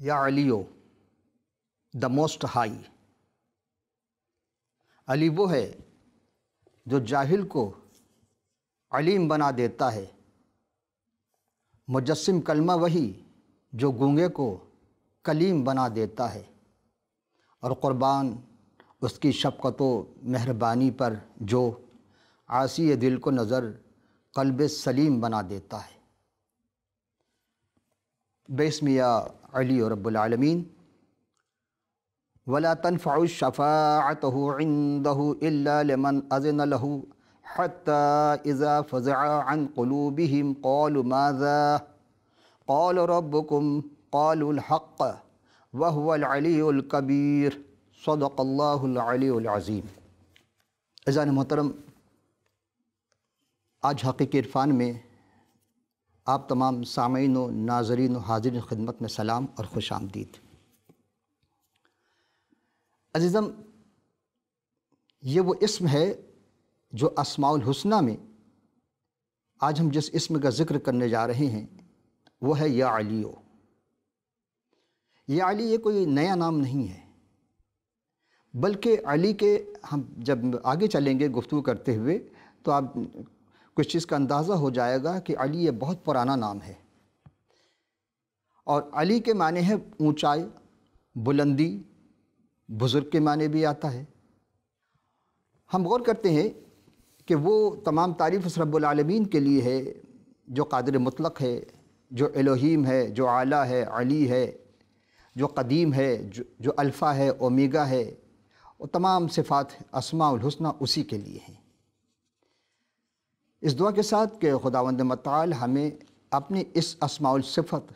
یا علیو the most high, علی وہ ہے جو جاہل کو علیم بنا دیتا ہے، مجسم کلمہ وہی جو گونگے کو کلیم بنا دیتا ہے، اور قربان اس کی شفقت و مہربانی پر جو عاصی دل کو نظر قلب سلیم بنا دیتا ہے۔ باسم یا علی رب العالمین۔ ولا تنفع الشفاعة عنده إلا لمن أذن له حتى إذا فزع عن قلوبهم قالوا ماذا قال ربكم قالوا الحق وهو العلي الكبير صدق اللہ العلی العظیم۔ عزیزان محترم، آج حقیقی عرفان میں آپ تمام سامعین و ناظرین و حاضرین خدمت میں سلام اور خوش آمدید۔ عزیزم، یہ وہ اسم ہے جو اسماء الحسنہ میں آج ہم جس اسم کا ذکر کرنے جا رہے ہیں وہ ہے یا علیو۔ یا علی یہ کوئی نیا نام نہیں ہے، بلکہ علی کے ہم جب آگے چلیں گے گفتگو کرتے ہوئے تو آپ کچھ چیز کا اندازہ ہو جائے گا کہ علی یہ بہت پرانا نام ہے، اور علی کے معنی ہے اونچائی، بلندی، بزرگ کے معنی بھی آتا ہے۔ ہم غور کرتے ہیں کہ وہ تمام تعریف اس رب العالمین کے لیے ہے جو قادر مطلق ہے، جو الوہیم ہے، جو اعلیٰ ہے، علی ہے، جو قدیم ہے، جو الفا ہے، اومیگا ہے، اور تمام صفات اسماء الحسنہ اسی کے لیے ہیں۔ اس دعا کے ساتھ کہ خداوند متعال ہمیں اپنی اس اسماء الصفت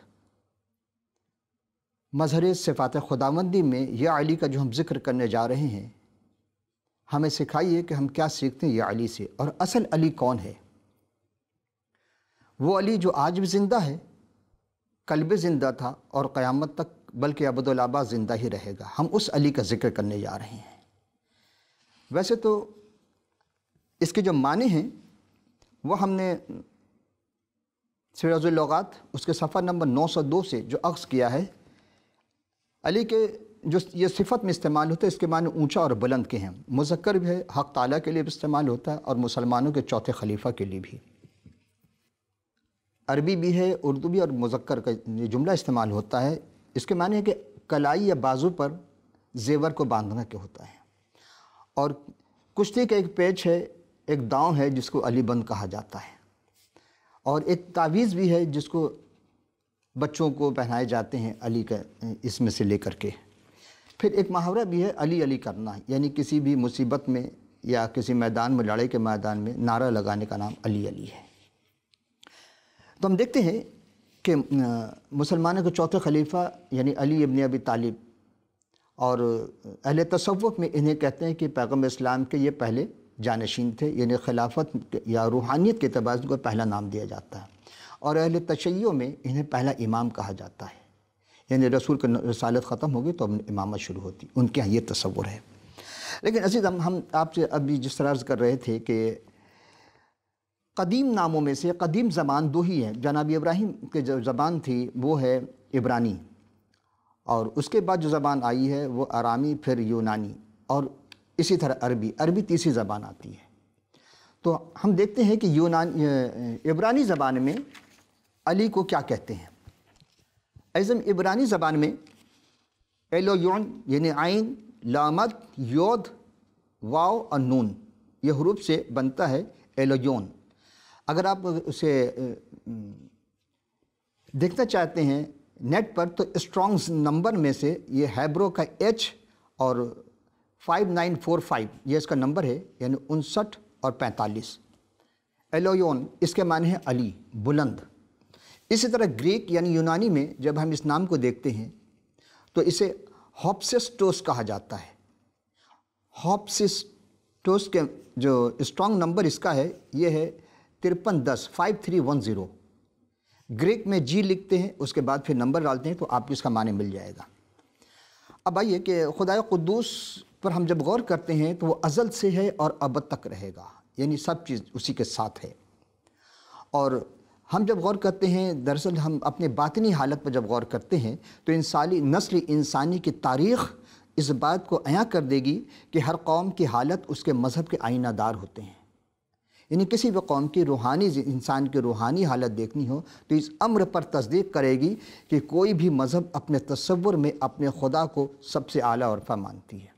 مظہر صفات خداوندی میں یا علی کا جو ہم ذکر کرنے جا رہے ہیں، ہمیں سکھائیے کہ ہم کیا سیکھتے ہیں یا علی سے، اور اصل علی کون ہے؟ وہ علی جو آج بھی زندہ ہے، کل بھی زندہ تھا اور قیامت تک بلکہ ابدالآباد زندہ ہی رہے گا۔ ہم اس علی کا ذکر کرنے جا رہے ہیں۔ ویسے تو اس کے جو معنی ہیں وہ ہم نے سیرۃ اللغات اس کے صفحہ نمبر 902 سے جو اخذ کیا ہے، علی کے جو یہ صفت میں استعمال ہوتا ہے اس کے معنی اونچا اور بلند کے ہیں۔ مذکر بھی ہے، حق تعالیٰ کے لیے بھی استعمال ہوتا ہے اور مسلمانوں کے چوتھے خلیفہ کے لیے بھی۔ عربی بھی ہے، اردو بھی، اور مذکر کا یہ جملہ استعمال ہوتا ہے۔ اس کے معنی ہے کہ کلائی یا بازو پر زیور کو باندھنا کے ہوتا ہے۔ اور کشتی کا ایک پیچ ہے، ایک داؤں ہے جس کو علی بند کہا جاتا ہے، اور ایک تعویذ بھی ہے جس کو بچوں کو پہنائے جاتے ہیں علی کا اس میں سے لے کر کے۔ پھر ایک محاورہ بھی ہے علی علی کرنا، یعنی کسی بھی مصیبت میں یا کسی میدان میں، لڑائی کے میدان میں نعرہ لگانے کا نام علی علی ہے۔ تو ہم دیکھتے ہیں کہ مسلمانوں کے چوتھے خلیفہ یعنی علی ابن ابی طالب، اور اہل تصوف میں انہیں کہتے ہیں کہ پیغمبر اسلام کے یہ پہلے جانشین تھے، یعنی خلافت یا روحانیت کے اعتبار سے کو پہلا نام دیا جاتا ہے، اور اہل تشیع میں انہیں پہلا امام کہا جاتا ہے، یعنی رسول کی رسالت ختم ہوگی تو امامت شروع ہوتی، ان کے یہاں یہ تصور ہے۔ لیکن عزیز ہم آپ سے ابھی جس طرح عرض کر رہے تھے کہ قدیم ناموں میں سے قدیم زبان دو ہی ہیں۔ جناب ابراہیم کی جو زبان تھی وہ ہے عبرانی، اور اس کے بعد جو زبان آئی ہے وہ آرامی، پھر یونانی، اور اسی طرح عربی تیسری زبان آتی ہے۔ تو ہم دیکھتے ہیں کہ عبرانی زبان میں علی کو کیا کہتے ہیں۔ ایزم عبرانی زبان میں ایلویون یعنی عین، لامد، یود، واو اور نون، یہ حروف سے بنتا ہے ایلویون۔ اگر آپ اسے دیکھنا چاہتے ہیں نیٹ پر تو اسٹرانگز نمبر میں سے یہ ہیبرو کا ایچ اور 5945 یہ اس کا نمبر ہے، یعنی 59 اور 45۔ ایلویون اس کے معنی ہے علی، بلند۔ اسی طرح گریک یعنی یونانی میں جب ہم اس نام کو دیکھتے ہیں تو اسے ہوپسسٹوس کہا جاتا ہے۔ ہوپسسٹوس کے جو اسٹرانگ نمبر اس کا ہے یہ ہے 5310 5310۔ گریک میں جی لکھتے ہیں، اس کے بعد پھر نمبر ڈالتے ہیں تو آپ کو اس کا معنی مل جائے گا۔ اب آئیے کہ خدائے قدوس پر ہم جب غور کرتے ہیں تو وہ ازل سے ہے اور ابد تک رہے گا، یعنی سب چیز اسی کے ساتھ ہے۔ اور ہم جب غور کرتے ہیں، دراصل ہم اپنے باطنی حالت پر جب غور کرتے ہیں تو نسل انسانی کی تاریخ اس بات کو عیاں کر دے گی کہ ہر قوم کی حالت اس کے مذہب کے آئینہ دار ہوتے ہیں۔ یعنی کسی بھی قوم کی انسان کی روحانی حالت دیکھنی ہو تو اس امر پر تصدیق کرے گی کہ کوئی بھی مذہب اپنے تصور میں اپنے خدا کو سب سے اعلیٰ اور رفع مانتی ہے،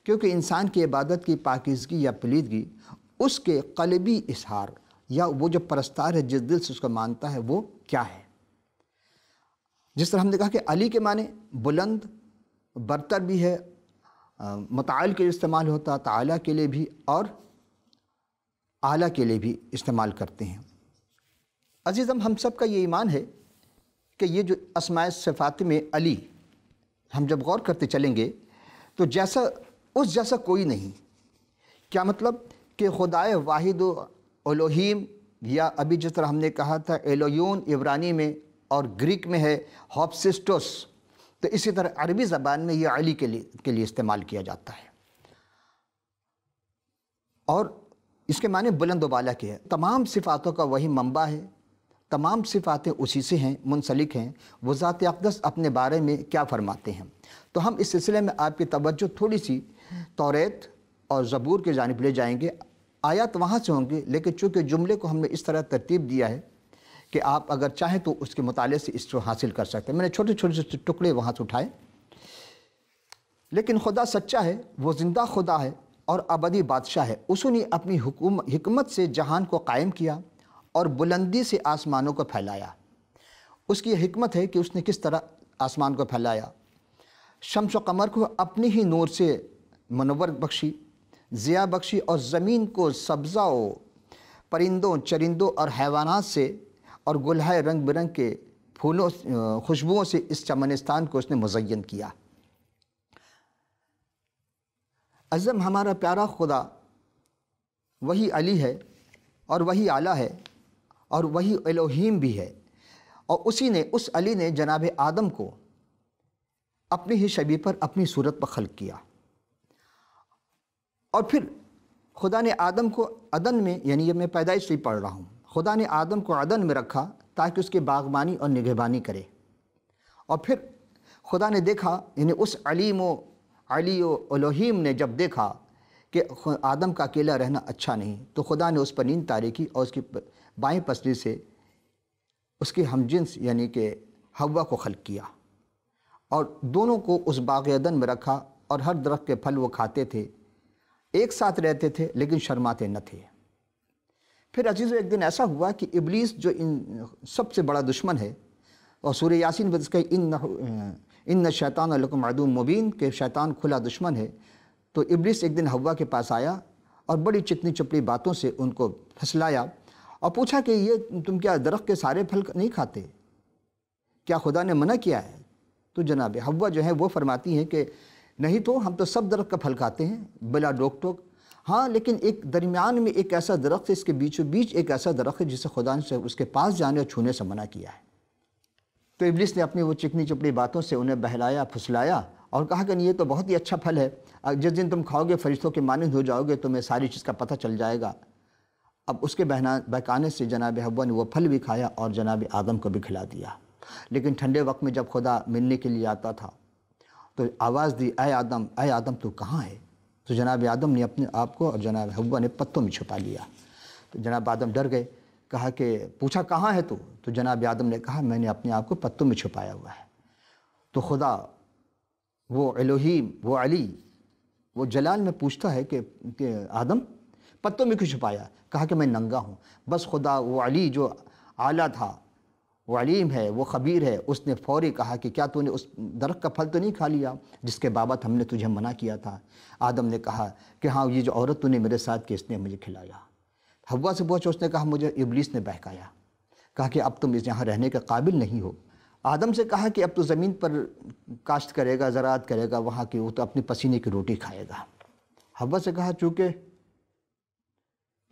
کیونکہ انسان کی عبادت کی پاکیزگی یا پلیدگی اس کے قلبی اظہار یا وہ جو پرستار ہے جس دل سے اس کو مانتا ہے وہ کیا ہے۔ جس طرح ہم نے کہا کہ علی کے معنی بلند برتر بھی ہے، متعال کے لیے استعمال ہوتا، تعالیٰ کے لیے بھی اور اعلیٰ کے لیے بھی استعمال کرتے ہیں۔ عزیزم، ہم سب کا یہ ایمان ہے کہ یہ جو اسماء صفات میں علی ہم جب غور کرتے چلیں گے تو اس جیسا کوئی نہیں۔ کیا مطلب؟ کہ خدائے واحد و الوہیم، یا ابھی جس طرح ہم نے کہا تھا ایلویون عبرانی میں اور گریک میں ہے ہوپسسٹوس، تو اسی طرح عربی زبان میں یہ علی کے لیے استعمال کیا جاتا ہے، اور اس کے معنی بلند و بالا کے ہے۔ تمام صفاتوں کا وہی منبع ہے، تمام صفاتیں اسی سے ہیں، منسلک ہیں۔ وہ ذات اقدس اپنے بارے میں کیا فرماتے ہیں؟ تو ہم اس سلسلے میں آپ کی توجہ تھوڑی سی توریت اور زبور کی جانب لے جائیں گے۔ آیات وہاں سے ہوں گے، لیکن چونکہ جملے کو ہم نے اس طرح ترتیب دیا ہے کہ آپ اگر چاہیں تو اس کے مطالعے سے اس کو حاصل کر سکتے ہیں۔ میں نے چھوٹے چھوٹے سے ٹکڑے وہاں سے اٹھائے۔ لیکن خدا سچا ہے، وہ زندہ خدا ہے اور ابدی بادشاہ ہے۔ اس نے اپنی حکمت سے جہان کو قائم کیا اور بلندی سے آسمانوں کو پھیلایا۔ اس کی یہ حکمت ہے کہ اس نے کس طرح آسمان کو پھیلایا، شمس و قمر کو اپنی ہی نور سے منور بخشی، ضیاء بخشی، اور زمین کو سبزہ و پرندوں چرندوں اور حیوانات سے اور گلہائے رنگ برنگ کے پھولوں خوشبوؤں سے اس چمنستان کو اس نے مزین کیا۔ عظم ہمارا پیارا خدا وہی علی ہے اور وہی اعلیٰ ہے اور وہی الوہیم بھی ہے، اور اس علی نے جناب آدم کو اپنی ہی شبیہ پر اپنی صورت پر خلق کیا، اور پھر خدا نے آدم کو عدن میں، یعنی یہ میں پیدائش سے پڑھ رہا ہوں، خدا نے آدم کو عدن میں رکھا تاکہ اس کی باغبانی اور نگہبانی کرے، اور پھر خدا نے دیکھا، یعنی اس علی و الوہیم نے جب دیکھا کہ آدم کا اکیلا رہنا اچھا نہیں، تو خدا نے اس پر نیند طاری کی اور اس کی بائیں پسلی سے اس کی ہمجنس یعنی کہ حوا کو خلق کیا، اور دونوں کو اس باغ عدن میں رکھا، اور ہر درخت کے پھل وہ کھاتے تھے، ایک ساتھ رہتے تھے لیکن شرماتے نہ تھے۔ پھر عزیزو، ایک دن ایسا ہوا کہ ابلیس جو سب سے بڑا دشمن ہے، اور سورہ یاسین میں اس کا ان شیطان لکم عدو مبین کہ شیطان کھلا دشمن ہے، تو ابلیس ایک دن حوا کے پاس آیا اور بڑی چکنی چپڑی باتوں سے ان کو پھسلایا اور پوچھا کہ یہ تم کیا درخت کے سارے پھل نہیں کھاتے؟ کیا خدا نے منع کیا ہے؟ تو جناب حوا جو ہے وہ فرماتی ہیں کہ نہیں، تو ہم تو سب درخت کا پھل کھاتے ہیں بلا روک ٹوک، ہاں لیکن ایک درمیان میں ایک ایسا درخت ہے، اس کے بیچوں بیچ ایک ایسا درخت ہے جسے خدا نے اس کے پاس جانے اور چھونے سے منع کیا ہے۔ تو ابلیس نے اپنی وہ چکنی چپڑی باتوں سے انہیں بہلایا پھسلایا اور کہا کہ یہ تو بہت ہی اچھا پھل ہے، جس دن تم کھاؤ گے فرشتوں کے مانند ہو جاؤ گے، تمہیں ساری چیز کا پتہ چل جائے گا۔ اب اس کے بہکانے سے جناب حوا نے وہ پھل بھی کھایا اور جناب آدم کو بھی کھلا دیا۔ لیکن ٹھنڈے وقت میں جب خدا ملنے کے لیے آتا تھا تو آواز دی، اے آدم تو کہاں ہے؟ تو جناب آدم نے اپنے آپ کو اور جناب حوا نے پتوں میں چھپا لیا۔ تو جناب آدم ڈر گئے، کہا کہ پوچھا کہاں ہے تو جناب آدم نے کہا میں نے اپنے آپ کو پتوں میں چھپایا ہوا ہے۔ تو خدا وہ الوہیم، وہ علی، وہ جلال میں پوچھتا ہے کہ آدم پتوں میں کیوں چھپایا؟ کہا کہ میں ننگا ہوں۔ بس خدا وہ علی جو اعلیٰ تھا، وہ علیم ہے، وہ خبیر ہے، اس نے فوری کہا کہ کیا تو نے اس درخت کا پھل تو نہیں کھا لیا جس کے بابت ہم نے تجھے منع کیا تھا؟ آدم نے کہا کہ ہاں، یہ جو عورت تو نے میرے ساتھ کی اس نے مجھے کھلایا۔ حوا سے پوچھا، اس نے کہا مجھے ابلیس نے بہکایا، کہا کہ اب تم اس یہاں رہنے کے قابل نہیں ہو۔ آدم سے کہا کہ اب تو زمین پر کاشت کرے گا، زراعت کرے گا، وہاں کی وہ تو اپنی پسینے کی روٹی کھائے گا۔ حوا سے کہا چونکہ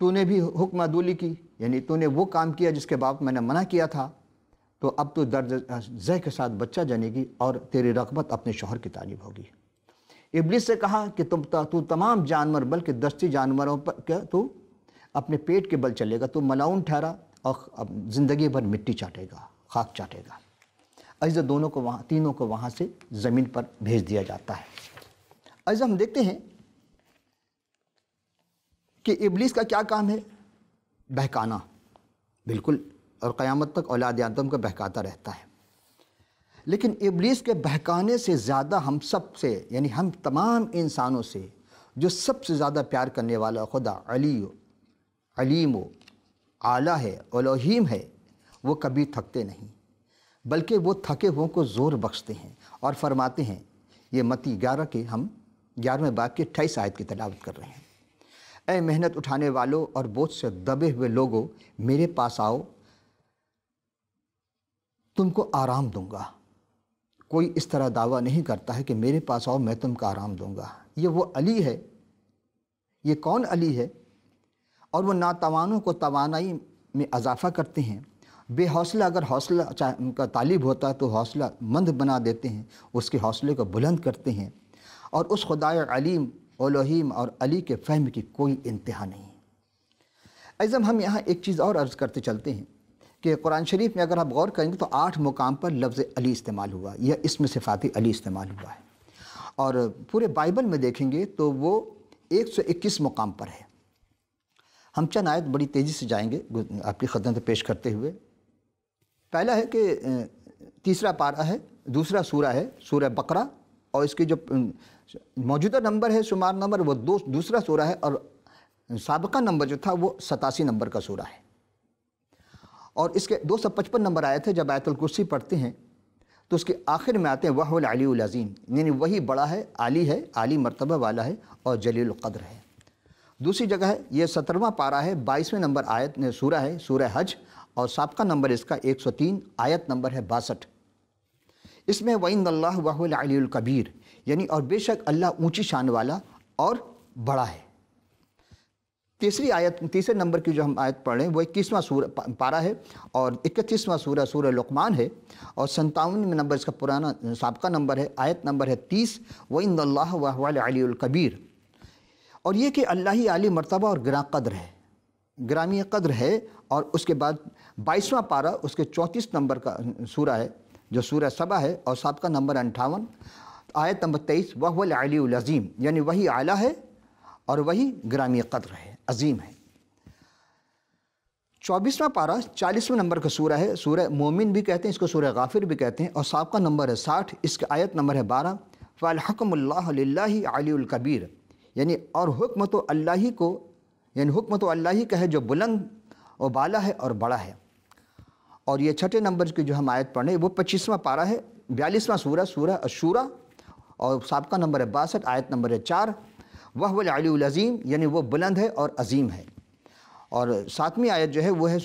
تو نے بھی حکم عدولی کی، یعنی تو نے وہ کام کیا جس کے بابت میں نے منع کیا تھا، تو اب تو درد ذہ کے ساتھ بچہ جنے گی اور تیری رغبت اپنے شوہر کی طالب ہوگی۔ ابلیس سے کہا کہ تو تمام جانور بلکہ دستی جانوروں پر کیا تو اپنے پیٹ کے بل چلے گا، تو ملعون ٹھہرا اور زندگی بھر مٹی چاٹے گا، خاک چاٹے گا۔ عزیز دونوں کو وہاں، تینوں کو وہاں سے زمین پر بھیج دیا جاتا ہے۔ عزیز ہم دیکھتے ہیں کہ ابلیس کا کیا کام ہے؟ بہکانا، بالکل، اور قیامت تک اولاد آدم کو بہکاتا رہتا ہے۔ لیکن ابلیس کے بہکانے سے زیادہ ہم سب سے، یعنی ہم تمام انسانوں سے جو سب سے زیادہ پیار کرنے والا خدا علیم و اعلیٰ ہے، الوہیم ہے، وہ کبھی تھکتے نہیں، بلکہ وہ تھکے ہوئوں کو زور بخشتے ہیں اور فرماتے ہیں، یہ متی 11 کے ہم 11ویں باب کے 28 آیت کی تلاوت کر رہے ہیں، اے محنت اٹھانے والوں اور بوجھ سے دبے ہوئے لوگوں، میرے پاس آؤ، تم کو آرام دوں گا۔ کوئی اس طرح دعویٰ نہیں کرتا ہے کہ میرے پاس آؤ میں تم کو آرام دوں گا۔ یہ وہ علی ہے۔ یہ کون علی ہے؟ اور وہ ناتوانوں کو توانائی میں اضافہ کرتے ہیں۔ بے حوصلہ اگر حوصلہ کا طالب ہوتا ہے تو حوصلہ مند بنا دیتے ہیں، اس کے حوصلے کو بلند کرتے ہیں، اور اس خدائے علیم، الوہیم اور علی کے فہم کی کوئی انتہا نہیں۔ اعظم ہم یہاں ایک چیز اور عرض کرتے چلتے ہیں کہ قرآن شریف میں اگر آپ غور کریں گے تو 8 مقام پر لفظ علی استعمال ہوا، یا اسم صفاتی علی استعمال ہوا ہے، اور پورے بائبل میں دیکھیں گے تو وہ 121 مقام پر ہے۔ ہم چند آیت بڑی تیزی سے جائیں گے آپ کی خدمت پیش کرتے ہوئے۔ پہلا ہے کہ 3 پارہ ہے، دوسرا سورہ ہے سورہ بقرہ، اور اس کی جو موجودہ نمبر ہے، شمار نمبر، وہ دوسرا سورہ ہے، اور سابقہ نمبر جو تھا وہ 87 نمبر کا سورہ ہے، اور اس کے 255 نمبر آیت ہے۔ جب آیت الکرسی پڑھتے ہیں تو اس کے آخر میں آتے ہیں وَهُوَ الْعَلِيُّ الْعَظِيمُ، یعنی وہی بڑا ہے، عالی ہے، عالی مرتبہ والا ہے اور جلیل القدر ہے۔ دوسری جگہ ہے، یہ 17واں پارہ ہے، 22ویں نمبر آیت سورہ ہے سورہ حج، اور سابقہ نمبر اس کا 103، آیت نمبر ہے 62۔ اس میں وَإِنَّ اللَّهَ وَهُوَ الْعَلِيُّ الْكَبِيرُ، یعنی اور بے شک اللہ اونچی شان والا اور بڑا ہے۔ تیسری آیت، تیسرے نمبر کی جو ہم آیت پڑھ رہے ہیں وہ 21واں سورہ پارہ ہے، اور 31واں سورہ سورہ لقمان ہے، اور 57 نمبر اس کا پرانا سابقہ نمبر ہے، آیت نمبر ہے 30، وَإِنَّ اللَّهَ وَهُوَ الْعَلِيُّ الْكَبِيرُ۔ اور یہ کہ اللہ ہی عالی مرتبہ اور گراں قدر ہے، گرامی قدر ہے۔ اور اس کے بعد 22واں پارہ، اس کے 34 نمبر کا سورہ ہے جو سورہ سبا ہے، اور سابقہ نمبر 58، آیت نمبر 23، وَهُوَ الْعَلِيُّ الْعَظِيمُ، یعنی وہی اعلیٰ ہے اور وہی گرامی قدر ہے، عظیم ہے۔ 24واں پارہ 40ویں نمبر کا سورہ ہے، سورہ مومن بھی کہتے ہیں اس کو، سورہ غافر بھی کہتے ہیں، اور سابقہ نمبر ہے 60، اس کے آیت نمبر ہے 12، فَالْحُكْمُ اللَّهُ لِلَّهِ عَلِيُّ الْكَبِيرُ، یعنی اور حکم تو اللہ ہی کو، یعنی حکم تو اللہ ہی کا ہے جو بلند و بالا ہے اور بڑا ہے۔ اور یہ 6 نمبر کی جو ہم آیت پڑھیں وہ 25واں پارہ ہے، 42واں سورہ سورہ الشورى، اور سابقہ نمبر ہے 62، آیت نمبر ہے 4، وَهُوَ الْعَلِيُّ الْعَظِيمُ، یعنی وہ بلند ہے اور عظیم ہے۔ اور 7ویں آیت جو ہے وہ ہے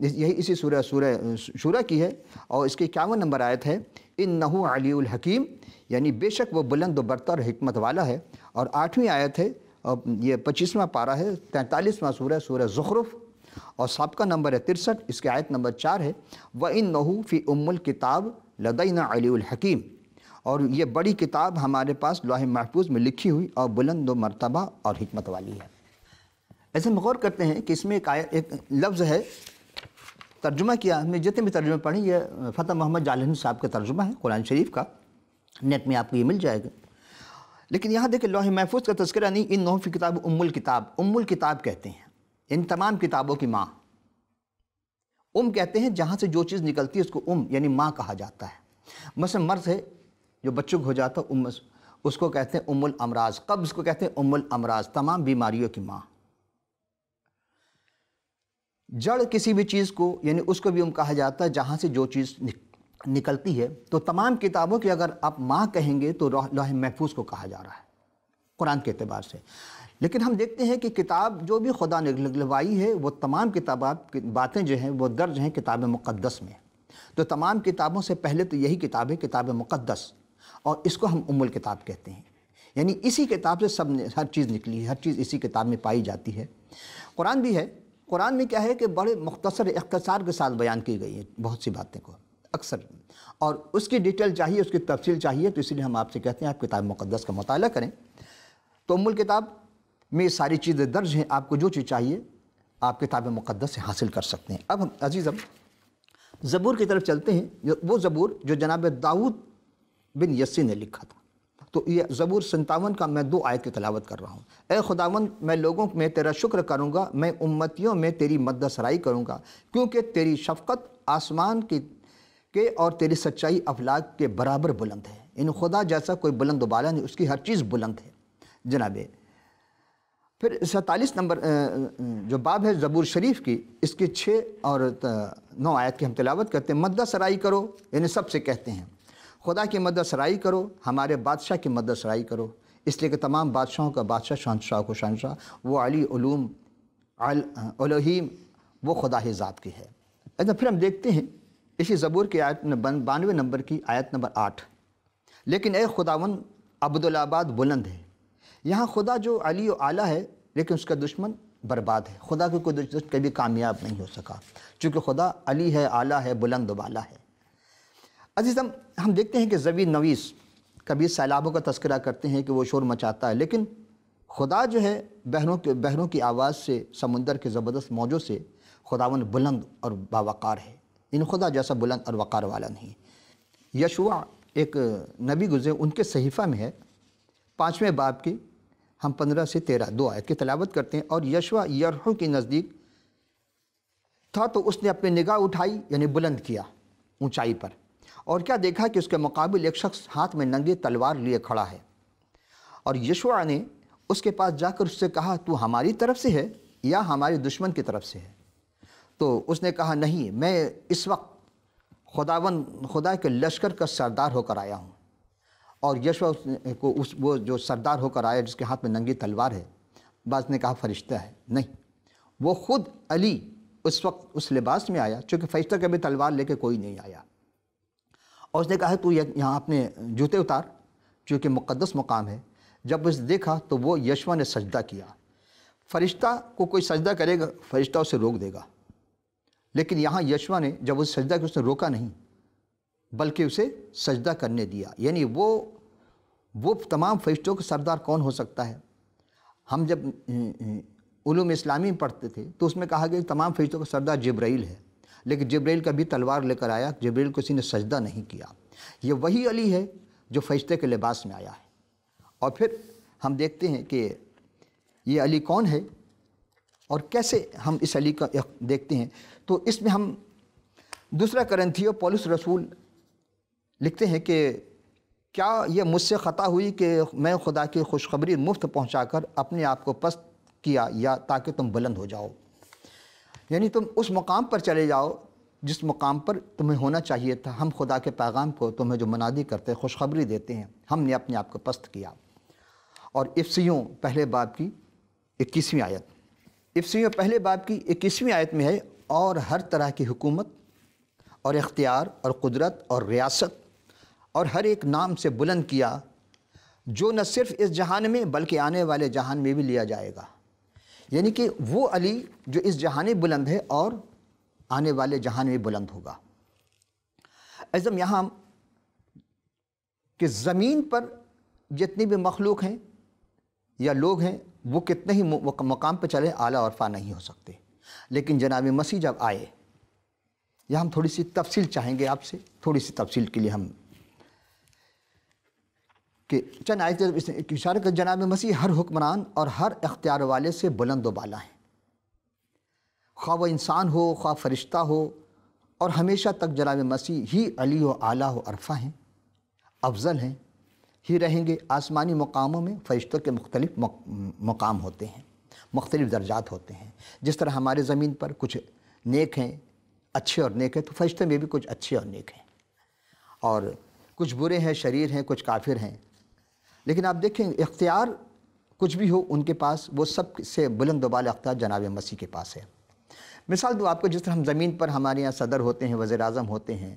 یہی اسی سورہ شورى کی ہے، اور اس کی 51 نمبر آیت ہے، إِنَّهُ عَلِيُّ الْحَكِيمُ، یعنی بے شک وہ بلند و برتر اور حکمت والا ہے۔ اور 8ویں آیت ہے، اور یہ 25واں پارہ ہے، 43واں سورہ سورہ زخرف، اور سابقہ نمبر ہے 63، اس کی آیت نمبر 4 ہے، وَإِنَّهُ فِي أُمِّ الْكِتَابِ لَدَيْنَا عَلِيُّ الْحَكِيمُ، اور یہ بڑی کتاب ہمارے پاس لوح محفوظ میں لکھی ہوئی اور بلند و مرتبہ اور حکمت والی ہے۔ ایسے ہم غور کرتے ہیں کہ اس میں ایک لفظ ہے، ترجمہ کیا ہم نے جتنے بھی ترجمے پڑھیں، یہ فتح محمد جالنی صاحب کا ترجمہ ہے قرآن شریف کا، نیٹ میں آپ کو یہ مل جائے گا۔ لیکن یہاں دیکھیں لوح محفوظ کا تذکرہ نہیں، انہو فی کتاب ام الکتاب، ام الکتاب کہتے ہیں ان تمام کتابوں کی ماں۔ کہتے ہیں جہاں سے جو چیز نکلتی ہے اس کو یعنی ماں کہا جاتا ہے۔ مثلا مرض ہے جو بچوں کو ہو جاتا ہے، اس کو کہتے ہیں ام الامراض، قبض کو کہتے ہیں ام الامراض، تمام بیماریوں کی ماں۔ جڑ کسی بھی چیز کو، یعنی اس کو بھی کہا جاتا ہے جہاں سے جو چیز نکلتی ہے۔ تو تمام کتابوں کی اگر آپ ماں کہیں گے تو لوح محفوظ کو کہا جا رہا ہے قرآن کے اعتبار سے۔ لیکن ہم دیکھتے ہیں کہ کتاب جو بھی خدا نے لگوائی ہے وہ تمام باتیں جو ہیں وہ درج ہیں کتاب مقدس میں۔ تو تمام کتابوں سے پہلے تو یہی کتاب ہے، کتاب مقدس، اور اس کو ہم ام الکتاب کہتے ہیں۔ یعنی اسی کتاب سے ہر چیز نکلی ہے، ہر چیز اسی کتاب میں پائی جاتی ہے۔ قرآن بھی ہے، قرآن میں کیا ہے کہ بڑے مختصر اختصار کے ساتھ بیان کی گئی ہیں بہت سی باتیں کو اکثر، اور اس کی ڈیٹیل چاہیے، اس کی تفصیل چاہیے، تو اس لیے ہم آپ سے کہتے ہیں آپ کتاب مقدس کا مطالعہ کریں۔ تو ام الکتاب میں ساری چیزیں درج ہیں، آپ کو جو چیز چاہیے آپ کتاب مقدس سے حاصل کر سکتے ہیں۔ اب ہم عزیزم زبور کی طرف چلتے ہیں، وہ زبور جو جناب داؤد بن یسی نے لکھا تھا۔ تو یہ زبور 57 کا میں 2 آیت کی تلاوت کر رہا ہوں۔ اے خداوند، میں لوگوں میں تیرا شکر کروں گا، میں امتیوں میں تیری مدح سرائی کروں گا، کیونکہ تیری شفقت آسمان کے اور تیری سچائی افلاک کے برابر بلند ہے۔ ان خدا جیسا کوئی بلند و بالا نہیں، اس کی ہر چیز بلند ہے جناب۔ پھر 47 نمبر جو باب ہے زبور شریف کی، اس کی 6 اور 9 آیت کی ہم تلاوت کرتے ہیں۔ مدح سرائی کرو، یعنی سب سے کہتے ہیں خدا کی مدح سرائی کرو، ہمارے بادشاہ کی مدح سرائی کرو، اس لیے کہ تمام بادشاہوں کا بادشاہ، شہنشاہ کو شہنشاہ، وہ علی علوم الہیم، وہ خدا ہی ذات کی ہے۔ پھر ہم دیکھتے ہیں اسی زبور کی آیت 92 نمبر کی آیت نمبر 8، لیکن اے خداوند عبدالآباد بلند ہے۔ یہاں خدا جو علی و اعلیٰ ہے، لیکن اس کا دشمن برباد ہے۔ خدا کو کوئی دشمن کبھی کامیاب نہیں ہو سکا، چونکہ خدا علی ہے، اعلیٰ ہے، بلند و بالا ہے۔ عزیزم ہم دیکھتے ہیں کہ زبی نویس کبھی سیلابوں کا تذکرہ کرتے ہیں کہ وہ شور مچاتا ہے، لیکن خدا جو ہے بحروں کی آواز سے، سمندر کے زبردست موجوں سے خداوند بلند اور باوقار ہے۔ ان خدا جیسا بلند اور وقار والا نہیں۔ یشوع ایک نبی گزرے، ان کے صحیفہ میں ہے 5ویں باب کی ہم 15 سے 13 2 آیت کی تلاوت کرتے ہیں۔ اور یشوع یرحو کے نزدیک تھا تو اس نے اپنی نگاہ اٹھائی، یعنی بلند کیا اونچائی پر، اور کیا دیکھا کہ اس کے مقابل ایک شخص ہاتھ میں ننگی تلوار لیے کھڑا ہے۔ اور یشوع نے اس کے پاس جا کر اس سے کہا، تو ہماری طرف سے ہے یا ہمارے دشمن کی طرف سے ہے؟ تو اس نے کہا، نہیں، میں اس وقت خدا کے لشکر کا سردار ہو کر آیا ہوں۔ اور یشوع کو وہ جو سردار ہو کر آیا جس کے ہاتھ میں ننگی تلوار ہے، بعض نے کہا فرشتہ ہے، نہیں، وہ خود علی اس وقت اس لباس میں آیا، چونکہ فرشتہ کبھی تلوار لے کے کوئی نہیں آیا۔ اور اس نے کہا، تو یہاں اپنے جوتے اتار، چونکہ مقدس مقام ہے۔ جب اس دیکھا تو وہ یشوع نے سجدہ کیا۔ فرشتہ کو کوئی سجدہ کرے گا، فرشتہ اسے روک دے گا، لیکن یہاں یشوع نے جب اس سجدہ کو اس نے روکا نہیں، بلکہ اسے سجدہ کرنے دیا۔ یعنی وہ تمام فرشتوں کا سردار کون ہو سکتا ہے؟ ہم جب علوم اسلامی پڑھتے تھے تو اس میں کہا گیا کہ تمام فرشتوں کا سردار جبرائیل ہے، لیکن جبرائیل کبھی تلوار لے کر آیا، جبرائیل کو کسی نے سجدہ نہیں کیا۔ یہ وہی علی ہے جو فرشتے کے لباس میں آیا ہے۔ اور پھر ہم دیکھتے ہیں کہ یہ علی کون ہے اور کیسے ہم اس علی کا دیکھتے ہیں۔ تو اس میں ہم 2 کرنتھیوں پولس رسول لکھتے ہیں کہ کیا یہ مجھ سے خطا ہوئی کہ میں خدا کی خوشخبری مفت پہنچا کر اپنے آپ کو پست کیا، یا تاکہ تم بلند ہو جاؤ؟ یعنی تم اس مقام پر چلے جاؤ جس مقام پر تمہیں ہونا چاہیے تھا۔ ہم خدا کے پیغام کو تمہیں جو منادی کرتے ہیں، خوشخبری دیتے ہیں، ہم نے اپنے آپ کو پست کیا۔ اور افسیوں پہلے باب کی 21ویں آیت، افسیوں پہلے باب کی 21ویں آیت میں ہے، اور ہر طرح کی حکومت اور اختیار اور قدرت اور ریاست اور ہر ایک نام سے بلند کیا، جو نہ صرف اس جہان میں بلکہ آنے والے جہان میں بھی لیا جائے گا۔ یعنی کہ وہ علی جو اس جہان میں بلند ہے اور آنے والے جہان میں بلند ہوگا۔ عزم یہاں کہ زمین پر جتنی بھی مخلوق ہیں یا لوگ ہیں، وہ کتنے ہی مقام پہ چلے، اعلیٰ اور فا نہیں ہو سکتے، لیکن جناب مسیح جب آئے، یا ہم تھوڑی سی تفصیل چاہیں گے آپ سے، تھوڑی سی تفصیل کے لیے ہم کہ چند آیت اشارہ کر، جناب مسیح ہر حکمران اور ہر اختیار والے سے بلند و بالا ہیں، خواہ وہ انسان ہو خواہ فرشتہ ہو، اور ہمیشہ تک جناب مسیح ہی علی و اعلیٰ و عرفہ ہیں، افضل ہیں، ہی رہیں گے۔ آسمانی مقاموں میں فرشتوں کے مختلف مقام ہوتے ہیں، مختلف درجات ہوتے ہیں۔ جس طرح ہمارے زمین پر کچھ نیک ہیں، اچھے اور نیک ہیں، تو فرشتے میں بھی کچھ اچھے اور نیک ہیں، اور کچھ برے ہیں، شریر ہیں، کچھ کافر ہیں۔ لیکن آپ دیکھیں، اختیار کچھ بھی ہو، ان کے پاس وہ سب سے بلند و بالا اختیار جناب مسیح کے پاس ہے۔ مثال دو آپ کو، جس طرح ہم زمین پر ہمارے یہاں صدر ہوتے ہیں، وزیر اعظم ہوتے ہیں،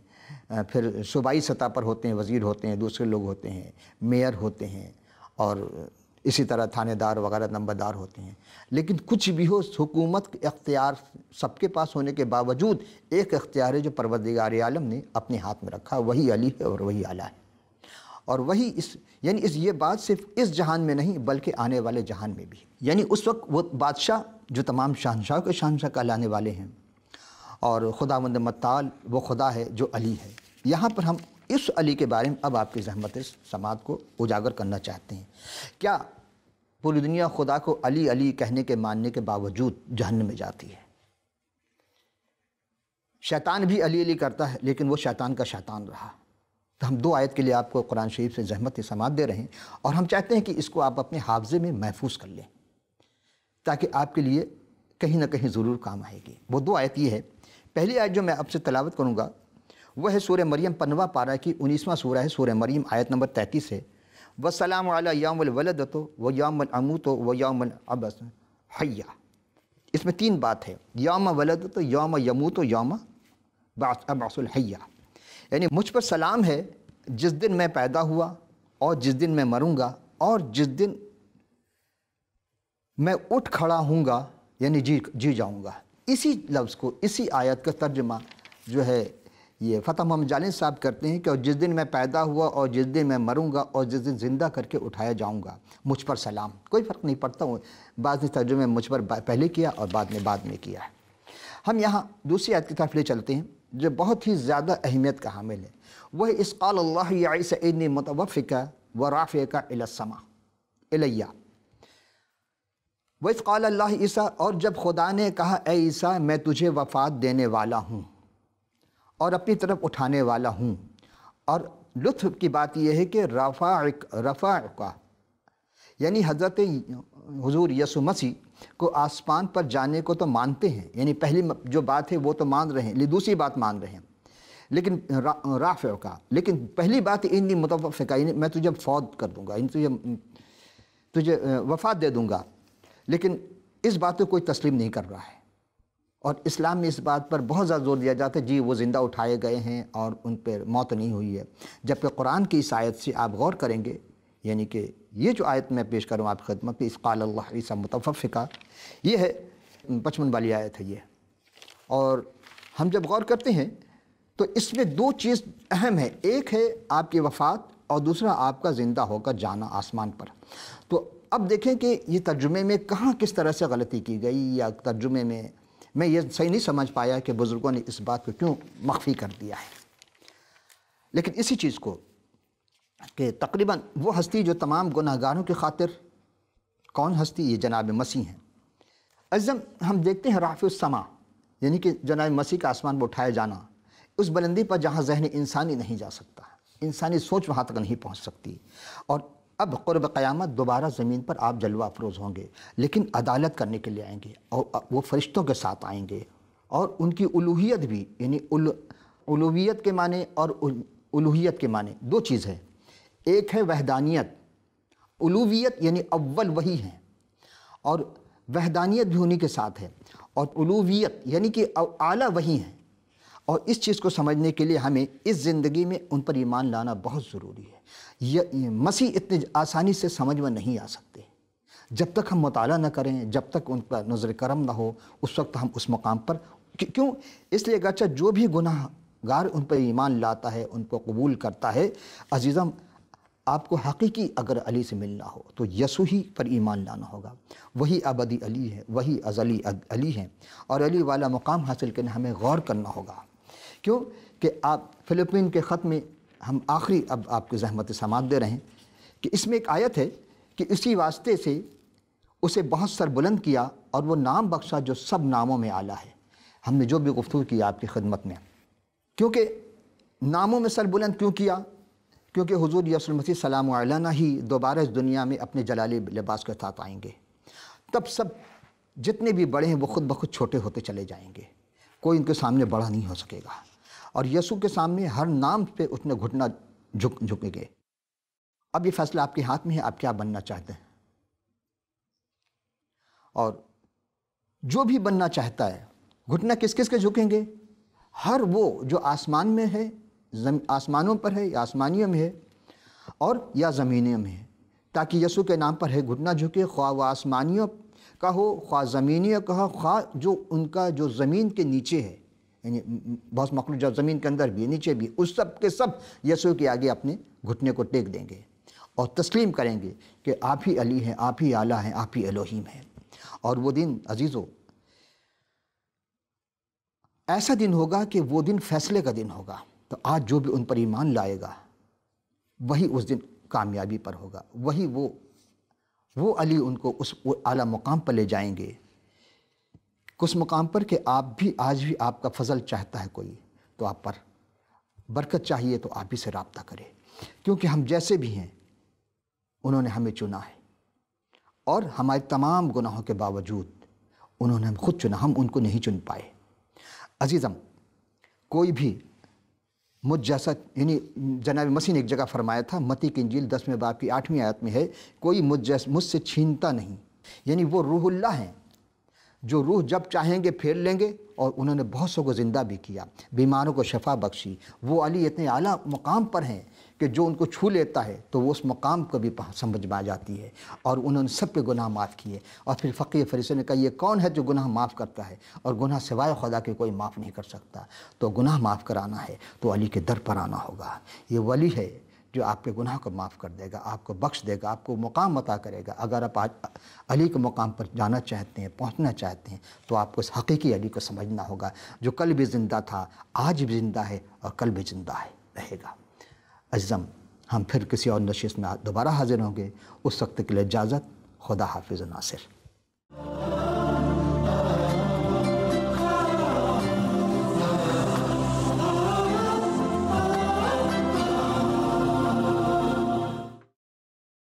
پھر صوبائی سطح پر ہوتے ہیں، وزیر ہوتے ہیں، دوسرے لوگ ہوتے ہیں، میئر ہوتے ہیں، اور اسی طرح تھانے دار وغیرہ نمبردار ہوتے ہیں۔ لیکن کچھ بھی ہو، حکومت اختیار سب کے پاس ہونے کے باوجود ایک اختیار ہے جو پروردگار عالم نے اپنے ہاتھ میں رکھا، وہی علی ہے اور وہی اعلیٰ ہے۔ اور وہی یہ بات صرف اس جہان میں نہیں بلکہ آنے والے جہان میں بھی، یعنی اس وقت وہ بادشاہ جو تمام شہنشاہوں کے شہنشاہ کہلانے والے ہیں، اور خداوند متعال وہ خدا ہے جو علی ہے۔ یہاں پر ہم اس علی کے بارے میں اب آپ کی زحمت سماعت کو اجاگر کرنا چاہتے ہیں۔ کیا پوری دنیا خدا کو علی علی کہنے کے ماننے کے باوجود جہنم میں جاتی ہے؟ شیطان بھی علی علی کرتا ہے، لیکن وہ شیطان کا شیطان رہا۔ تو ہم 2 آیت کے لیے آپ کو قرآن شریف سے زحمت سماعت دے رہے ہیں، اور ہم چاہتے ہیں کہ اس کو آپ اپنے حافظے میں محفوظ کر لیں تاکہ آپ کے لیے کہیں نہ کہیں ضرور کام آئے گی۔ وہ 2 آیت یہ ہے۔ پہلی آیت جو میں آپ سے تلاوت کروں گا وہ ہے سورہ مریم 15واں پارہ کی 19واں سورہ ہے سورہ مریم، آیت نمبر 33 ہے۔ وَالسَّلَامُ عَلَىٰ یَوْمِ الْوَلَدَتُ وَیَوْمِ الْأَمُوتُ وَیَوْمِ الْعَبَثُ حَیَّ۔ اس میں 3 بات ہے، یوم ولدت، یوم یموت، یوم ابعث الحیہ، یعنی مجھ پر سلام ہے جس دن میں پیدا ہوا، اور جس دن میں مروں گا، اور جس دن میں اٹھ کھڑا ہوں گا، یعنی جی جاؤں گا۔ اسی لفظ کو، اسی آیت کا ترجمہ جو ہے یہ فتح محمد جالین صاحب کرتے ہیں کہ اور جس دن میں پیدا ہوا، اور جس دن میں مروں گا، اور جس دن زندہ کر کے اٹھایا جاؤں گا، مجھ پر سلام۔ کوئی فرق نہیں پڑتا ہوں، بعض نے ترجمے مجھ پر پہلے کیا اور بعد میں کیا ہے۔ ہم یہاں دوسری آیت کی طرف لے چلتے ہیں جو بہت ہی زیادہ اہمیت کا حامل ہے، وہ اذ قال اللہ یا عیسی انی متوفک ورافعک الی السماء الیہ۔ وَإِذْ قَالَ اللَّهُ عیسیٰ، اور جب خدا نے کہا اے عیسیٰ میں تجھے وفات دینے والا ہوں اور اپنی طرف اٹھانے والا ہوں۔ اور لطف کی بات یہ ہے کہ رفع کا یعنی حضرت حضور یسوع مسیح کو آسمان پر جانے کو تو مانتے ہیں، یعنی پہلی جو بات ہے وہ تو مان رہے ہیں، دوسری بات مان رہے ہیں، لیکن رافع کا، لیکن پہلی بات انی متوفک، یعنی میں تجھے فوت کر دوں گا، تجھے وفات دے دوں گا، لیکن اس بات کو کوئی تسلیم نہیں کر رہا ہے۔ اور اسلام میں اس بات پر بہت زیادہ زور دیا جاتا ہے، جی وہ زندہ اٹھائے گئے ہیں اور ان پہ موت نہیں ہوئی ہے، جبکہ قرآن کی اس آیت سے آپ غور کریں گے، یعنی کہ یہ جو آیت میں پیش کروں آپ کی خدمت میں، اذ قال اللہ عیسیٰ متوفکا، یہ ہے 55 والی آیت ہے یہ۔ اور ہم جب غور کرتے ہیں تو اس میں 2 چیز اہم ہے، ایک ہے آپ کی وفات اور دوسرا آپ کا زندہ ہو کر جانا آسمان پر۔ تو اب دیکھیں کہ یہ ترجمے میں کہاں کس طرح سے غلطی کی گئی، یا ترجمے میں یہ صحیح نہیں سمجھ پایا کہ بزرگوں نے اس بات کو کیوں مخفی کر دیا ہے۔ لیکن اسی چیز کو کہ تقریباً وہ ہستی جو تمام گناہ گاروں کی خاطر، کون ہستی؟ یہ جناب مسیح ہیں۔ عزم ہم دیکھتے ہیں رافع السماء، یعنی کہ جناب مسیح کا آسمان پر اٹھایا جانا، اس بلندی پر جہاں ذہن انسانی نہیں جا سکتا، انسانی سوچ وہاں تک نہیں پہنچ سکتی۔ اور اب قرب قیامت دوبارہ زمین پر آپ جلوہ افروز ہوں گے، لیکن عدالت کرنے کے لیے آئیں گے، اور وہ فرشتوں کے ساتھ آئیں گے، اور ان کی الوہیت بھی، یعنی الوہیت کے معنی اور الوہیت کے معنی 2 چیز ہے، ایک ہے وحدانیت، الوہیت یعنی اول وہی ہیں، اور وحدانیت بھی انہی کے ساتھ ہے، اور الوہیت یعنی کہ اعلیٰ وہی ہیں۔ اور اس چیز کو سمجھنے کے لیے ہمیں اس زندگی میں ان پر ایمان لانا بہت ضروری ہے۔ یہ مسیح اتنے آسانی سے سمجھ میں نہیں آ سکتے، جب تک ہم مطالعہ نہ کریں، جب تک ان کا نظر کرم نہ ہو، اس وقت ہم اس مقام پر کیوں؟ اس لیے اگرچہ جو بھی گناہ گار ان پر ایمان لاتا ہے، ان کو قبول کرتا ہے، عزیزم آپ کو حقیقی اگر علی سے ملنا ہو تو یسوع ہی پر ایمان لانا ہوگا، وہی ابدی علی ہے، وہی ازلی علی ہے، اور علی والا مقام حاصل کرنے ہمیں غور کرنا ہوگا۔ کیوں کہ آپ فلپین کے خط میں ہم آخری اب آپ کی زحمت سماعت دے رہے ہیں کہ اس میں ایک آیت ہے کہ اسی واسطے سے اسے بہت سر بلند کیا اور وہ نام بخشا جو سب ناموں میں اعلیٰ ہے۔ ہم نے جو بھی گفتگو کی آپ کی خدمت میں، کیونکہ ناموں میں سر بلند کیوں کیا؟ کیونکہ حضور یسوع مسیح سلام علیہ ہی دوبارہ اس دنیا میں اپنے جلالی لباس کے ساتھ آئیں گے، تب سب جتنے بھی بڑے ہیں وہ خود بخود چھوٹے ہوتے چلے جائیں گے، کوئی ان کے سامنے بڑا نہیں ہو سکے گا، اور یسوع کے سامنے ہر نام پہ اٹھنے گھٹنا جھکیں گے۔ اب یہ فیصلہ آپ کے ہاتھ میں ہے، آپ کیا بننا چاہتے ہیں؟ اور جو بھی بننا چاہتا ہے گھٹنا کس کس کے جھکیں گے؟ ہر وہ جو آسمان میں ہے، آسمانوں پر ہے یا آسمانیوں میں ہے، اور یا زمینیوں میں ہے، تاکہ یسوع کے نام پر ہے گھٹنا جھکے، خواہ وہ آسمانیوں کا ہو، خواہ زمینیوں کا ہو، خواہ جو ان کا جو زمین کے نیچے ہے، یعنی بہت مخلوق جو زمین کے اندر بھی ہے، نیچے بھی، اس سب کے سب یسوع کے آگے اپنے گھٹنے کو ٹیک دیں گے اور تسلیم کریں گے کہ آپ ہی علی ہیں، آپ ہی اعلیٰ ہیں، آپ ہی الوہیم ہیں۔ اور وہ دن عزیزو ایسا دن ہوگا کہ وہ دن فیصلے کا دن ہوگا۔ تو آج جو بھی ان پر ایمان لائے گا وہی اس دن کامیابی پر ہوگا، وہی وہ علی ان کو اس اعلیٰ مقام پر لے جائیں گے، کس مقام پر کہ آپ بھی آج بھی آپ کا فضل چاہتا ہے کوئی تو آپ پر برکت چاہیے تو آپ ہی سے رابطہ کرے، کیونکہ ہم جیسے بھی ہیں انہوں نے ہمیں چنا ہے، اور ہمارے تمام گناہوں کے باوجود انہوں نے ہم خود چنا، ہم ان کو نہیں چن پائے۔ عزیزم، کوئی بھی مجھ جیسا، یعنی جناب مسیح نے ایک جگہ فرمایا تھا، متی کی انجیل 10ویں باب کی 8ویں آیت میں ہے، کوئی مجھ سے چھینتا نہیں، یعنی وہ روح اللہ ہیں جو روح جب چاہیں گے پھیر لیں گے، اور انہوں نے بہت سو کو زندہ بھی کیا، بیماروں کو شفا بخشی۔ وہ علی اتنے اعلیٰ مقام پر ہیں کہ جو ان کو چھو لیتا ہے تو وہ اس مقام کو بھی سمجھ میں آ جاتی ہے، اور انہوں نے سب کے گناہ معاف کیے۔ اور پھر فقیہ فریسی نے کہا یہ کون ہے جو گناہ معاف کرتا ہے، اور گناہ سوائے خدا کے کوئی معاف نہیں کر سکتا۔ تو گناہ معاف کرانا ہے تو علی کے در پر آنا ہوگا۔ یہ ولی ہے جو آپ کے گناہ کو معاف کر دے گا، آپ کو بخش دے گا، آپ کو مقام عطا کرے گا۔ اگر آپ علی کے مقام پر جانا چاہتے ہیں، پہنچنا چاہتے ہیں، تو آپ کو اس حقیقی علی کو سمجھنا ہوگا جو کل بھی زندہ تھا، آج بھی زندہ ہے، اور کل بھی زندہ رہے گا۔ عزیزم، ہم پھر کسی اور نشست میں دوبارہ حاضر ہوں گے، اس وقت کے لیے اجازت، خدا حافظ ناصر۔